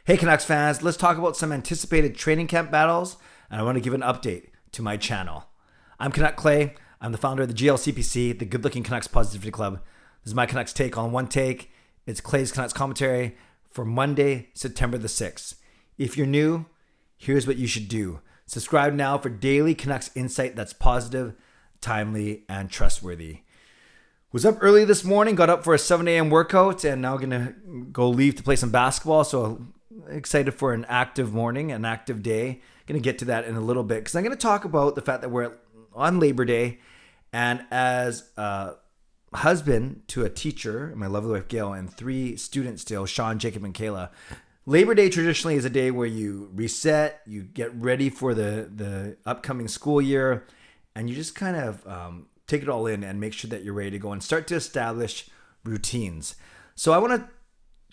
Hey Canucks fans, let's talk about some anticipated training camp battles, and I want to give an update to my channel. I'm Canuck Clay. I'm the founder of the GLCPC, the Good Looking Canucks Positivity Club. This is my Canucks take on one take. It's Clay's Canucks commentary for Monday, September the 6th. If you're new, here's what you should do. Subscribe now for daily Canucks insight that's positive, timely, and trustworthy. Was up early this morning, got up for a 7 a.m. workout, and now going to go leave to play some basketball. So excited for an active morning, an active day. Going to get to that in a little bit because I'm going to talk about the fact that we're on Labor Day, and as a husband to a teacher, my lovely wife Gail, and 3 students still, Sean, Jacob, and Kayla, Labor Day traditionally is a day where you reset, you get ready for the upcoming school year, and you just kind of take it all in and make sure that you're ready to go and start to establish routines. So I want to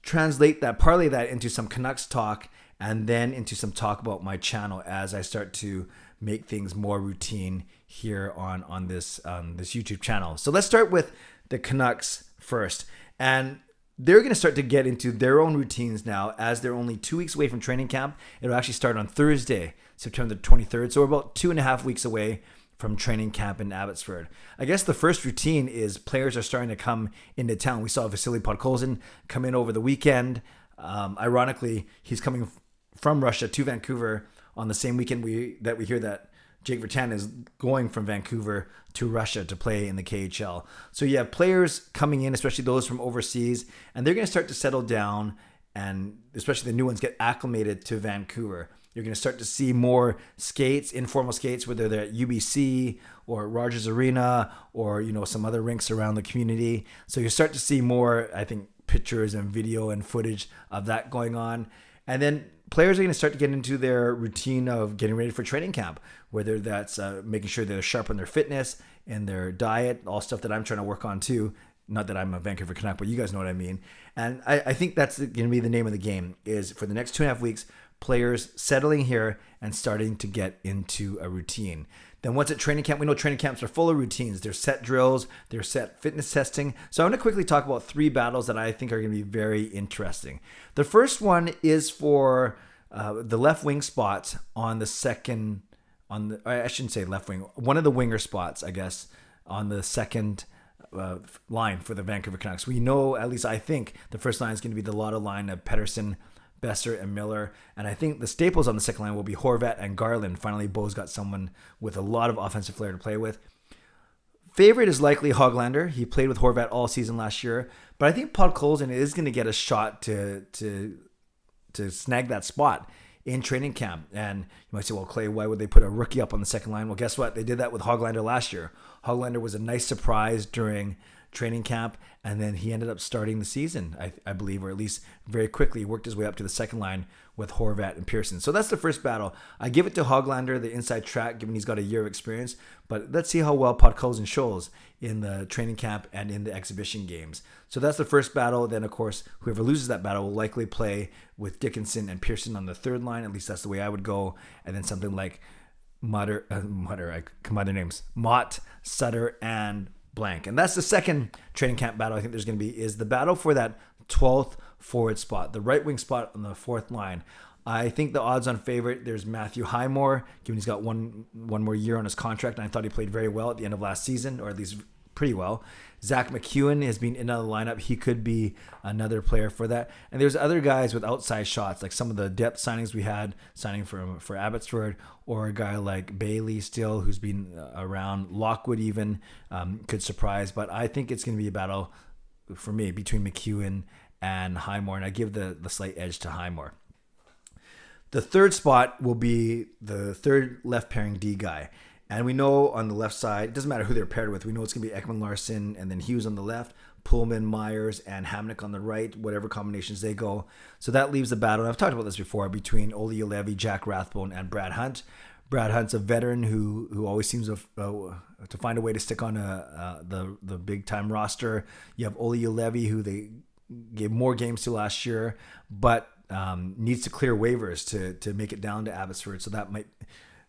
translate that, parlay that into some Canucks talk, and then into some talk about my channel as I start to make things more routine here on this YouTube channel. So let's start with the Canucks first. And they're going to start to get into their own routines now as they're only 2 weeks away from training camp. It'll actually start on Thursday, September the 23rd. So we're about 2.5 weeks away from training camp in Abbotsford. I guess the first routine is players are starting to come into town. We saw Vasily Podkolzin come in over the weekend. Ironically, he's coming from Russia to Vancouver on the same weekend that we hear that Jake Virtanen is going from Vancouver to Russia to play in the KHL. So you have players coming in, especially those from overseas, and they're going to start to settle down, and especially the new ones get acclimated to Vancouver. You're going to start to see more skates, informal skates, whether they're at UBC or Rogers Arena or, some other rinks around the community. So you start to see more, I think, pictures and video and footage of that going on. And then players are going to start to get into their routine of getting ready for training camp, whether that's making sure they're sharp on their fitness and their diet, all stuff that I'm trying to work on too. Not that I'm a Vancouver Canuck, but you guys know what I mean. And I think that's going to be the name of the game, is for the next 2.5 weeks, players settling here and starting to get into a routine. Then once at training camp, we know training camps are full of routines. There's set drills, there's set fitness testing. So I'm going to quickly talk about 3 battles that I think are going to be very interesting. The first one is for the left wing spot on the second, I shouldn't say left wing, one of the winger spots, I guess, on the second line for the Vancouver Canucks. We know, at least I think, the first line is going to be the Lotta line of Pettersson, Besser, and Miller. And I think the staples on the second line will be Horvat and Garland. Finally, Bo's got someone with a lot of offensive flair to play with. Favorite is likely Hoglander. He played with Horvat all season last year. But I think Podkolzin is going to get a shot to snag that spot in training camp. And you might say, well, Clay, why would they put a rookie up on the second line? Well, guess what? They did that with Hoglander last year. Hoglander was a nice surprise during training camp, and then he ended up starting the season, I believe, or at least very quickly worked his way up to the second line with Horvat and Pearson. So that's the first battle. I give it to Hoglander, the inside track, given he's got a year of experience, but let's see how well Podkolzin shows in the training camp and in the exhibition games. So that's the first battle. Then, of course, whoever loses that battle will likely play with Dickinson and Pearson on the third line. At least that's the way I would go. And then something like I combine their names, Mott, Sutter, and Blank. And that's the second training camp battle I think there's going to be, is the battle for that 12th forward spot, the right wing spot on the fourth line. I think the odds on favorite, there's Matthew Highmore, given he's got one more year on his contract, and I thought he played very well at the end of last season, or at least pretty well. Zach McEwen has been in on the lineup. He could be another player for that. And there's other guys with outside shots, like some of the depth signings we had, signing for Abbotsford, or a guy like Bailey still, who's been around. Lockwood even could surprise. But I think it's going to be a battle, for me, between McEwen and Highmore, and I give the slight edge to Highmore. The third spot will be the third left pairing D guy. And we know on the left side, it doesn't matter who they're paired with. We know it's going to be Ekman-larsson, and then Hughes on the left, Pullman, Myers, and Hamnick on the right, whatever combinations they go. So that leaves the battle, and I've talked about this before, between Olli Juolevi, Jack Rathbone, and Brad Hunt. Brad Hunt's a veteran who always seems to find a way to stick on the big-time roster. You have Olli Juolevi, who they gave more games to last year, but needs to clear waivers to make it down to Abbotsford. So that might,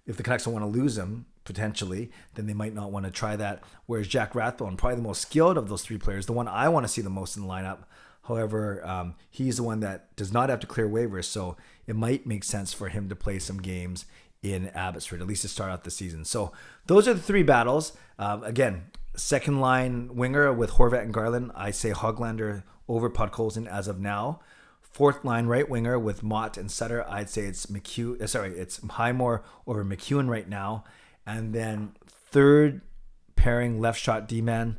if the Canucks don't want to lose him, potentially, then they might not want to try that. Whereas Jack Rathbone, probably the most skilled of those 3 players, the one I want to see the most in the lineup, However, he's the one that does not have to clear waivers, so it might make sense for him to play some games in Abbotsford, at least to start out the season. So those are the three battles. Again, second line winger with Horvat and Garland, I say Hoglander over Podkolzin as of now. Fourth line right winger with Mott and Sutter, I'd say it's it's Highmore over McEwen right now. And then third pairing left shot D-man,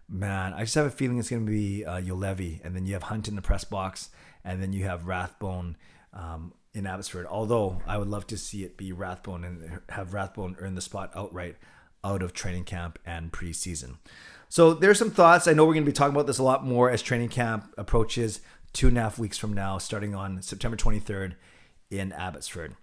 man, I just have a feeling it's going to be Juolevi. And then you have Hunt in the press box, and then you have Rathbone in Abbotsford. Although I would love to see it be Rathbone and have Rathbone earn the spot outright out of training camp and preseason. So there's some thoughts. I know we're going to be talking about this a lot more as training camp approaches 2.5 weeks from now, starting on September 23rd in Abbotsford.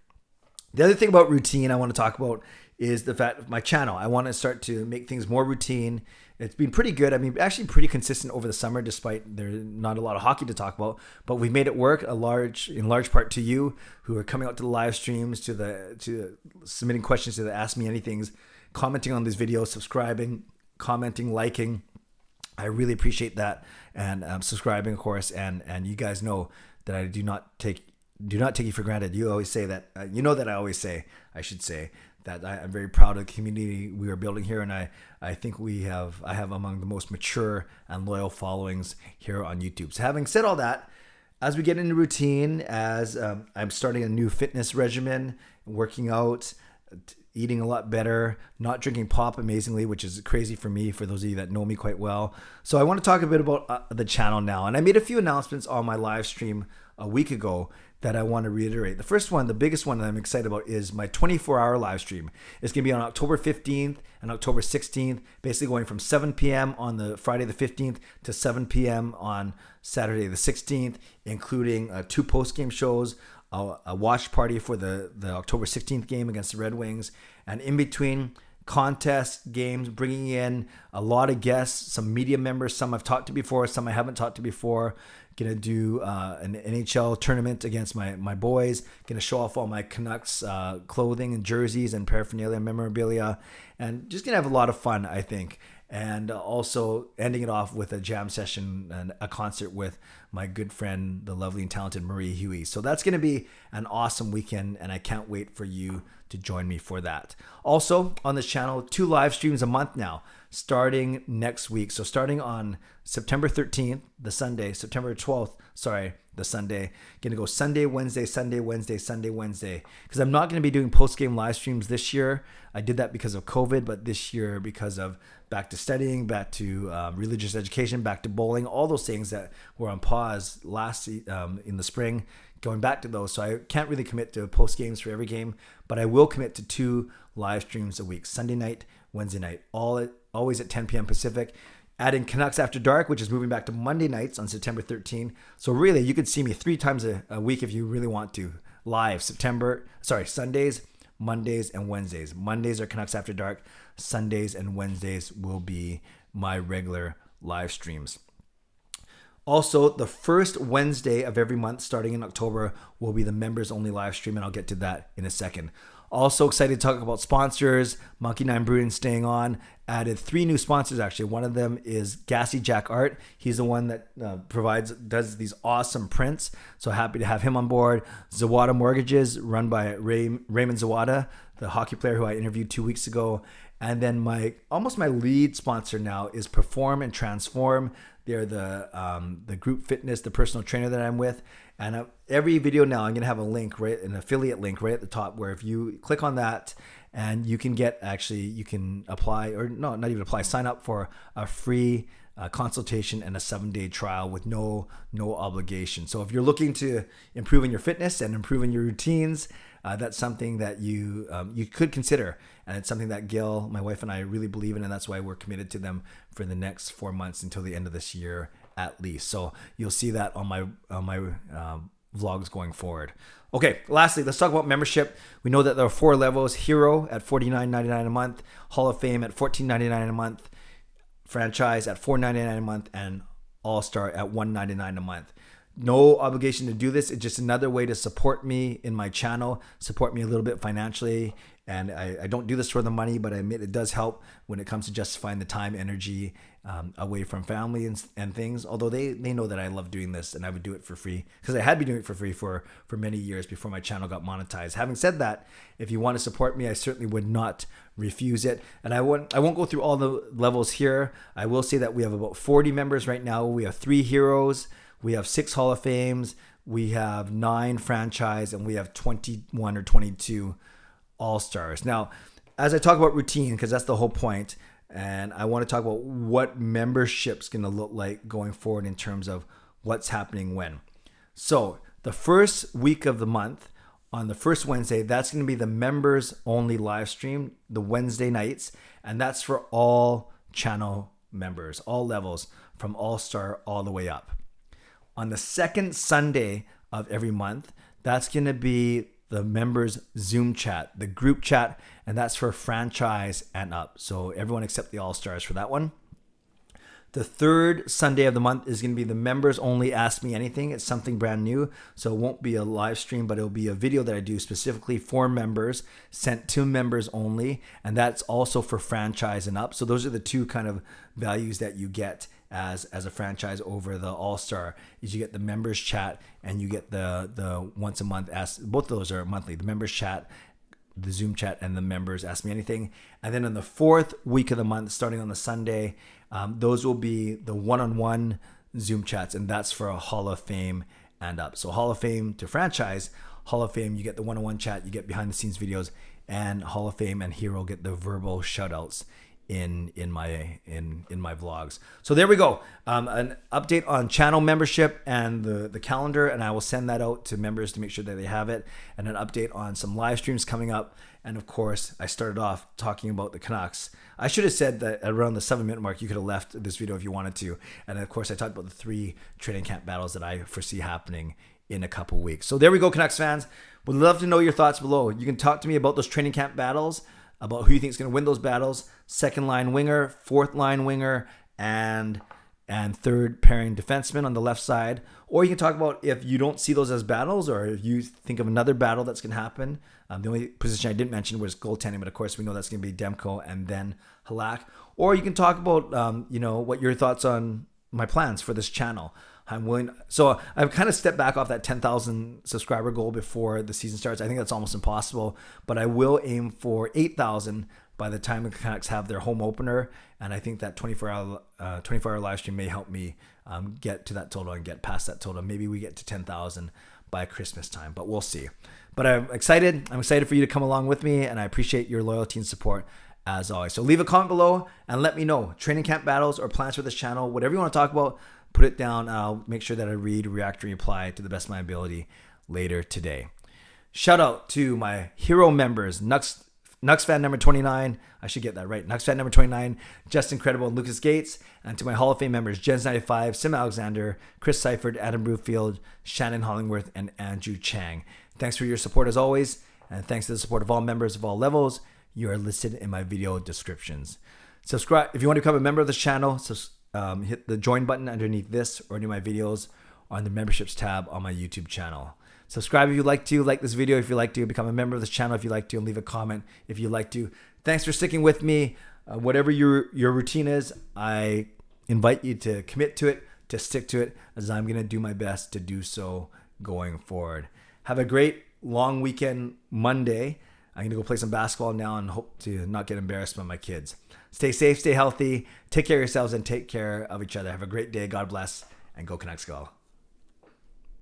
The other thing about routine I want to talk about is the fact of my channel. I want to start to make things more routine. It's been pretty good. I mean, actually pretty consistent over the summer, despite there's not a lot of hockey to talk about. But we've made it work in large part to you who are coming out to the live streams, to submitting questions to the Ask Me Anythings, commenting on these videos, subscribing, commenting, liking. I really appreciate that, and subscribing, of course. And you guys know that I do not take you for granted. You always say that. You know that I should say that I'm very proud of the community we are building here, and I think I have among the most mature and loyal followings here on YouTube. So having said all that, as we get into routine, as I'm starting a new fitness regimen, working out, eating a lot better, not drinking pop amazingly, which is crazy for me, for those of you that know me quite well. So I want to talk a bit about the channel now. And I made a few announcements on my live stream a week ago that I want to reiterate. The first one, the biggest one that I'm excited about, is my 24-hour live stream. It's going to be on October 15th and October 16th, basically going from 7 p.m. on the Friday the 15th to 7 p.m. on Saturday the 16th, including 2 post-game shows, a watch party for the October 16th game against the Red Wings, and in between contests, games, bringing in a lot of guests, some media members, some I've talked to before, some I haven't talked to before. Gonna do an NHL tournament against my boys. Gonna show off all my Canucks clothing and jerseys and paraphernalia, memorabilia, and just gonna have a lot of fun, I think. And also ending it off with a jam session and a concert with my good friend, the lovely and talented Marie Huey. So that's going to be an awesome weekend, and I can't wait for you to join me for that. Also on this channel, 2 live streams a month now, starting next week. So starting on September 13th, the Sunday, September 12th, the Sunday. Going to go Sunday, Wednesday, Sunday, Wednesday, Sunday, Wednesday. Because I'm not going to be doing post-game live streams this year. I did that because of COVID, but this year because of back to studying, back to religious education, back to bowling, all those things that were on pause last in the spring, going back to those. So I can't really commit to post games for every game, but I will commit to 2 live streams a week, Sunday night, Wednesday night, always at 10 p.m. Pacific. Adding Canucks After Dark, which is moving back to Monday nights on September 13th. So really, you could see me 3 times a week if you really want to. Live, Sundays, Mondays, and Wednesdays. Mondays are Canucks After Dark. Sundays and Wednesdays will be my regular live streams. Also, the first Wednesday of every month starting in October will be the members only live stream, and I'll get to that in a second. Also excited to talk about sponsors. Monkey 9 Brewing staying on. Added 3 new sponsors actually. One of them is Gassy Jack Art. He's the one that does these awesome prints. So happy to have him on board. Zawada Mortgages, run by Raymond Zawada, the hockey player who I interviewed 2 weeks ago. And then my lead sponsor now is Perform and Transform. They're the group fitness, the personal trainer that I'm with. And every video now, I'm going to have a link, right, an affiliate link right at the top, where if you click on that, and you can you can apply, or no, not even apply, sign up for a free consultation and a 7-day trial with no obligation. So if you're looking to improve in your fitness and improve in your routines, that's something that you could consider. And it's something that Gil, my wife, and I really believe in, and that's why we're committed to them for the next 4 months until the end of this year at least. So you'll see that on my vlogs going forward. Okay, lastly, let's talk about membership. We know that there are 4 levels: Hero at $49.99 a month, Hall of Fame at $14.99 a month, Franchise at $4.99 a month, and All-Star at $1.99 a month. No obligation to do this. It's just another way to support me in my channel, support me a little bit financially. And I don't do this for the money, but I admit it does help when it comes to justifying the time, energy away from family and things. Although they know that I love doing this and I would do it for free because I had been doing it for free for many years before my channel got monetized. Having said that, if you want to support me, I certainly would not refuse it. And I won't go through all the levels here. I will say that we have about 40 members right now. We have 3 heroes. We have 6 Hall of Fames. We have 9 franchise, and we have 21 or 22 all-stars. Now, as I talk about routine, because that's the whole point, and I want to talk about what membership's going to look like going forward in terms of what's happening when. So the first week of the month, on the first Wednesday, that's going to be the members only live stream, the Wednesday nights, and that's for all channel members, all levels, from all-star all the way up. On the second Sunday of every month, that's going to be the members Zoom chat, the group chat, and that's for franchise and up. So everyone except the all-stars for that one. The third Sunday of the month is going to be the members only Ask Me Anything. It's something brand new. So it won't be a live stream, but it'll be a video that I do specifically for members, sent to members only. And that's also for franchise and up. So those are the 2 kind of values that you get as a franchise over the all-star. Is you get the members chat and you get the once a month ask. Both of those are monthly. The members chat, the Zoom chat, and the members Ask Me Anything. And then in the 4th week of the month, starting on the Sunday, those will be the one-on-one Zoom chats, and that's for a Hall of Fame and up. So Hall of Fame to franchise, Hall of Fame, you get the one-on-one chat, you get behind the scenes videos, and Hall of Fame and Hero get the verbal shoutouts in my vlogs. So there we go. An update on channel membership and the calendar, and I will send that out to members to make sure that they have it, and an update on some live streams coming up. And of course, I started off talking about the Canucks. I should have said that around the 7-minute mark, you could have left this video if you wanted to. And of course, I talked about the 3 training camp battles that I foresee happening in a couple weeks. So there we go, Canucks fans. Would love to know your thoughts below. You can talk to me about those training camp battles, about who you think is going to win those battles, 2nd line winger, 4th line winger, and 3rd pairing defenseman on the left side. Or you can talk about if you don't see those as battles, or if you think of another battle that's going to happen. The only position I didn't mention was goaltending, but of course we know that's going to be Demko and then Halak. Or you can talk about what your thoughts on my plans for this channel. So I've kind of stepped back off that 10,000 subscriber goal before the season starts. I think that's almost impossible, but I will aim for 8,000 by the time the Canucks have their home opener. And I think that 24-hour live stream may help me get to that total and get past that total. Maybe we get to 10,000 by Christmas time, but we'll see. But I'm excited. I'm excited for you to come along with me, and I appreciate your loyalty and support as always. So leave a comment below and let me know training camp battles or plans for this channel, whatever you want to talk about. Put it down. I'll make sure that I read, react, and reply to the best of my ability later today. Shout out to my hero members, nucksfan number 29. I should get that right. nucksfan number 29, Justin Credible, and Lucas Gates. And to my Hall of Fame members, Jens95, simalexander, Chris Seifried, Adam Broomfield, Shannon Hollingworth, and Andrew Chang. Thanks for your support as always. And thanks to the support of all members of all levels. You are listed in my video descriptions. Subscribe if you want to become a member of this channel. Hit the join button underneath this or any of my videos on the memberships tab on my YouTube channel. Subscribe if you'd like to, like this video if you'd like to, become a member of this channel if you'd like to, and leave a comment if you'd like to. Thanks for sticking with me. Whatever your routine is, I invite you to commit to it, to stick to it, as I'm going to do my best to do so going forward. Have a great long weekend Monday. I'm going to go play some basketball now and hope to not get embarrassed by my kids. Stay safe, stay healthy, take care of yourselves, and take care of each other. Have a great day. God bless, and go Canucks go.